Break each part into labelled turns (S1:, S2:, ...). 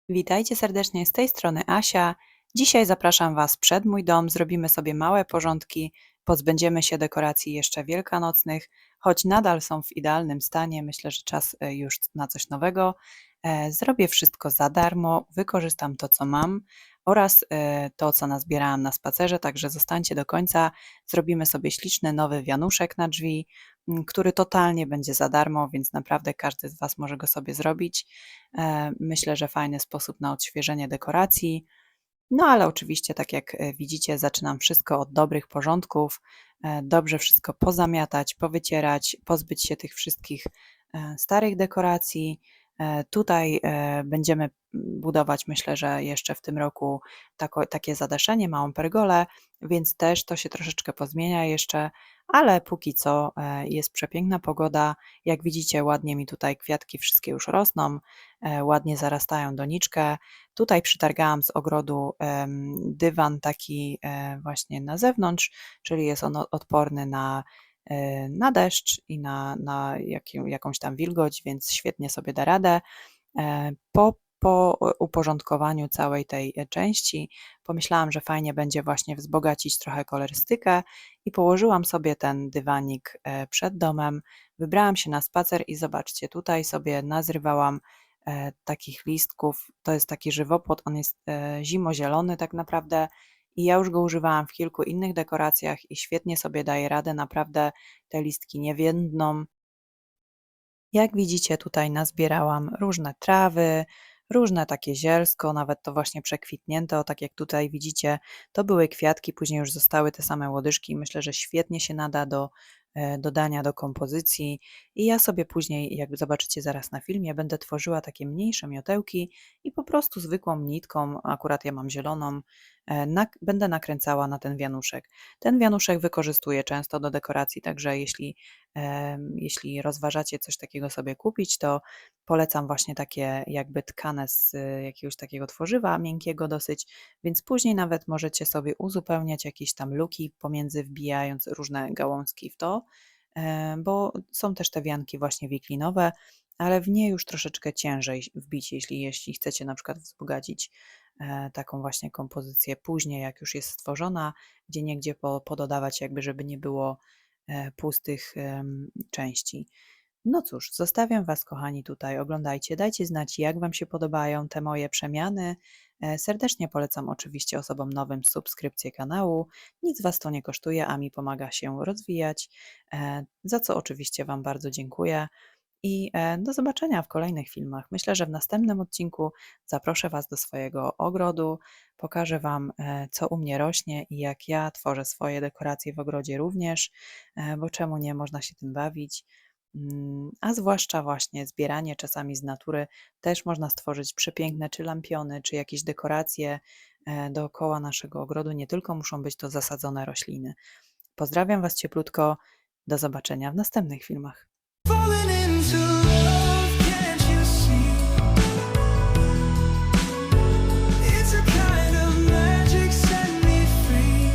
S1: Witajcie serdecznie, z tej strony Asia. Dzisiaj zapraszam Was przed mój dom. Zrobimy sobie małe porządki, pozbędziemy się dekoracji jeszcze wielkanocnych, choć nadal są w idealnym stanie. Myślę, że czas już na coś nowego. Zrobię wszystko za darmo, wykorzystam to, co mam oraz to, co nazbierałam na spacerze, także zostańcie do końca. Zrobimy sobie śliczny nowy wianuszek na drzwi, który totalnie będzie za darmo, więc naprawdę każdy z Was może go sobie zrobić. Myślę, że fajny sposób na odświeżenie dekoracji. No ale oczywiście, tak jak widzicie, zaczynam wszystko od dobrych porządków. Dobrze wszystko pozamiatać, powycierać, pozbyć się tych wszystkich starych dekoracji. Tutaj będziemy budować, myślę, że jeszcze w tym roku takie zadaszenie, małą pergolę, więc też to się troszeczkę pozmienia jeszcze, ale póki co jest przepiękna pogoda. Jak widzicie, ładnie mi tutaj kwiatki wszystkie już rosną, ładnie zarastają doniczkę. Tutaj przytargałam z ogrodu dywan taki właśnie na zewnątrz, czyli jest on odporny na deszcz i na jakąś tam wilgoć, więc świetnie sobie da radę. Po uporządkowaniu całej tej części pomyślałam, że fajnie będzie właśnie wzbogacić trochę kolorystykę i położyłam sobie ten dywanik przed domem. Wybrałam się na spacer i zobaczcie, tutaj sobie nazrywałam takich listków. To jest taki żywopłot, on jest zimozielony tak naprawdę i ja już go używałam w kilku innych dekoracjach i świetnie sobie daje radę, naprawdę te listki nie więdną. Jak widzicie, tutaj nazbierałam różne trawy, różne takie zielsko, nawet to właśnie przekwitnięte, o tak jak tutaj widzicie, to były kwiatki, później już zostały te same łodyżki i myślę, że świetnie się nada do dodania do kompozycji i ja sobie później, jak zobaczycie zaraz na filmie, będę tworzyła takie mniejsze miotełki i po prostu zwykłą nitką, akurat ja mam zieloną, będę nakręcała na ten wianuszek. Ten wianuszek wykorzystuję często do dekoracji, także jeśli rozważacie coś takiego sobie kupić, to polecam właśnie takie jakby tkane z jakiegoś takiego tworzywa miękkiego dosyć, więc później nawet możecie sobie uzupełniać jakieś tam luki pomiędzy, wbijając różne gałązki w to, bo są też te wianki właśnie wiklinowe, ale w nie już troszeczkę ciężej wbić, jeśli chcecie na przykład wzbogacić taką właśnie kompozycję później, jak już jest stworzona, gdzieniegdzie pododawać jakby, żeby nie było pustych części. No cóż, zostawiam Was, kochani, tutaj. Oglądajcie, dajcie znać, jak Wam się podobają te moje przemiany. Serdecznie polecam oczywiście osobom nowym subskrypcję kanału. Nic Was to nie kosztuje, a mi pomaga się rozwijać, za co oczywiście Wam bardzo dziękuję. I do zobaczenia w kolejnych filmach. Myślę, że w następnym odcinku zaproszę Was do swojego ogrodu, pokażę Wam, co u mnie rośnie i jak ja tworzę swoje dekoracje w ogrodzie również, bo czemu nie, można się tym bawić. A zwłaszcza właśnie zbieranie czasami z natury też można stworzyć przepiękne czy lampiony, czy jakieś dekoracje dookoła naszego ogrodu. Nie tylko muszą być to zasadzone rośliny. Pozdrawiam Was cieplutko. Do zobaczenia w następnych filmach.
S2: Falling into love, can't you see? It's a kind of magic, set me free.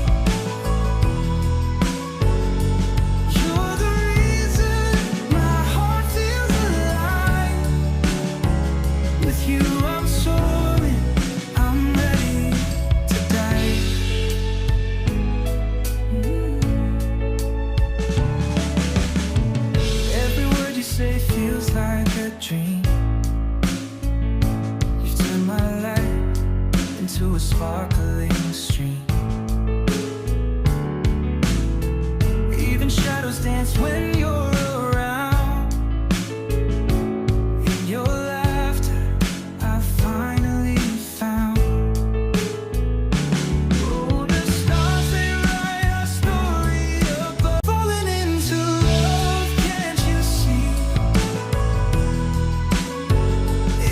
S2: You're the reason my heart feels alive. With you I'm soaring, I'm ready to dive. Every word you say feels like a dream. You've turned my life into a sparkling stream. Even shadows dance when you're around. In your laughter I finally found. Oh, the stars they write our story above. Falling into love, can't you see?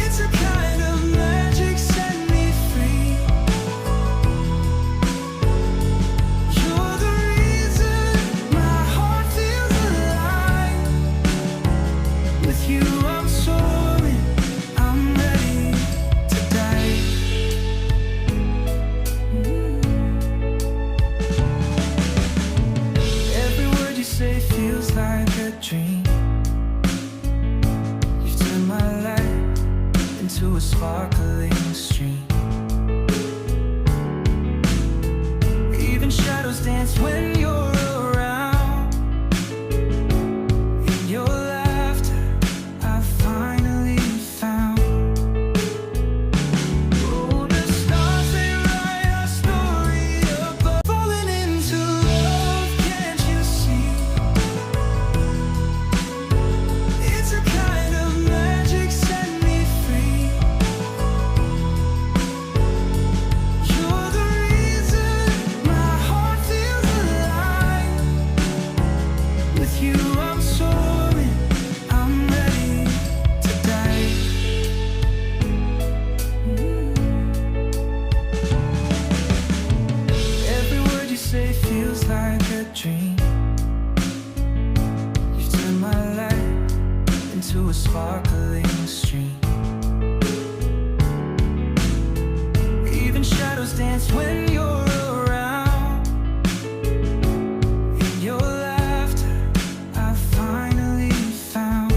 S2: It's a kind of magic, set me free. You're the reason my heart feels alive. sparkling stream. Even shadows dance when you're around. In your laughter, I finally found. Oh, the stars, they write our story above. Falling into love, can't you see? It's a kind of magic, set me free. You're the reason my heart feels alive. With you I'm soaring, I'm ready to dive. Every word you say feels like a dream. You've turned my life into a sparkling stream. Even shadows dance when you're around. In your laughter, I finally found.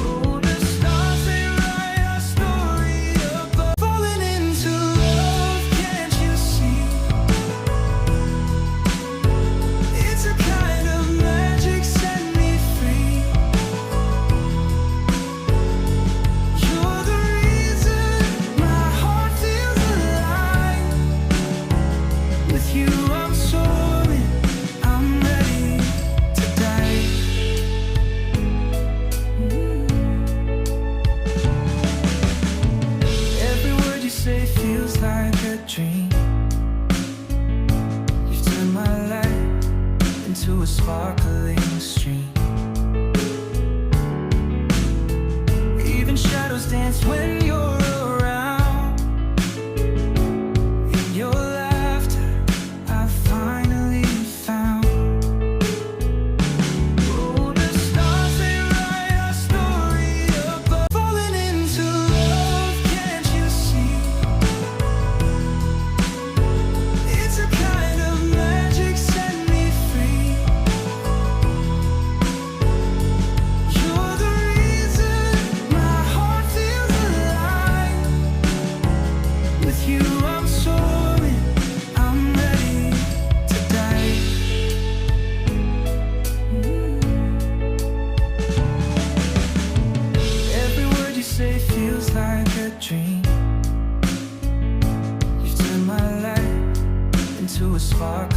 S2: Oh, the stars, they write our story above. Falling into love, can't you see? It's a kind of magic, set me free. You're the reason my heart feels alive. With you I'm soaring, I'm ready to dive. Every word you say feels like a dream. You've turned my life into a sparkling stream. Even shadows dance when you're around. In your laughter, I finally found. Oh, the stars, they write our story above. Falling into love, can't you see? It's a kind of magic, set me free. You're the reason my heart feels alive. With you I'm soaring, I'm ready to dive. Every word you say feels like a dream. You've turned my life into a spark